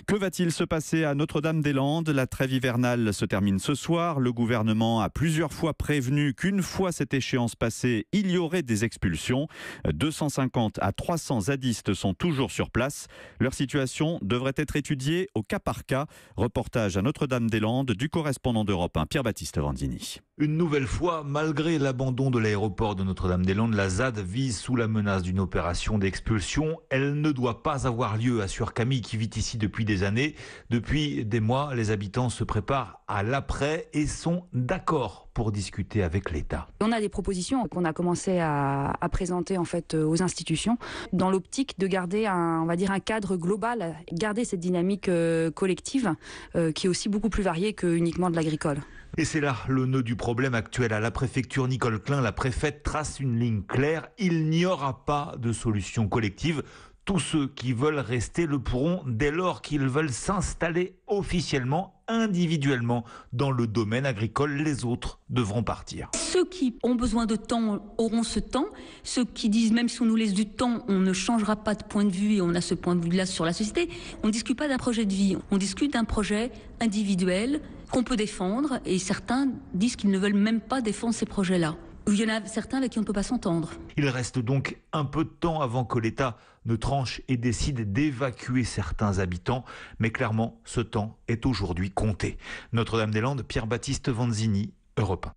Que va-t-il se passer à Notre-Dame-des-Landes? La trêve hivernale se termine ce soir. Le gouvernement a plusieurs fois prévenu qu'une fois cette échéance passée, il y aurait des expulsions. 250 à 300 zadistes sont toujours sur place. Leur situation devrait être étudiée au cas par cas. Reportage à Notre-Dame-des-Landes du correspondant d'Europe 1, Pierre-Baptiste Vanzini. Une nouvelle fois, malgré l'abandon de l'aéroport de Notre-Dame-des-Landes, la ZAD vise sous la menace d'une opération d'expulsion. Elle ne doit pas avoir lieu, assure Camille qui vit ici depuis des années. Depuis des mois, les habitants se préparent à l'après et sont d'accord pour discuter avec l'État. On a des propositions qu'on a commencé à présenter en fait aux institutions dans l'optique de garder un cadre global, garder cette dynamique collective qui est aussi beaucoup plus variée que uniquement de l'agricole. Et c'est là le nœud du problème actuel. À la préfecture, Nicole Klein, la préfète, trace une ligne claire. Il n'y aura pas de solution collective. Tous ceux qui veulent rester le pourront dès lors qu'ils veulent s'installer officiellement, individuellement dans le domaine agricole. Les autres devront partir. Ceux qui ont besoin de temps auront ce temps. Ceux qui disent même si on nous laisse du temps, on ne changera pas de point de vue et on a ce point de vue-là sur la société. On ne discute pas d'un projet de vie, on discute d'un projet individuel qu'on peut défendre et certains disent qu'ils ne veulent même pas défendre ces projets-là. Il y en a certains avec qui on ne peut pas s'entendre. Il reste donc un peu de temps avant que l'État ne tranche et décide d'évacuer certains habitants. Mais clairement, ce temps est aujourd'hui compté. Notre-Dame-des-Landes, Pierre-Baptiste Vanzini, Europe 1.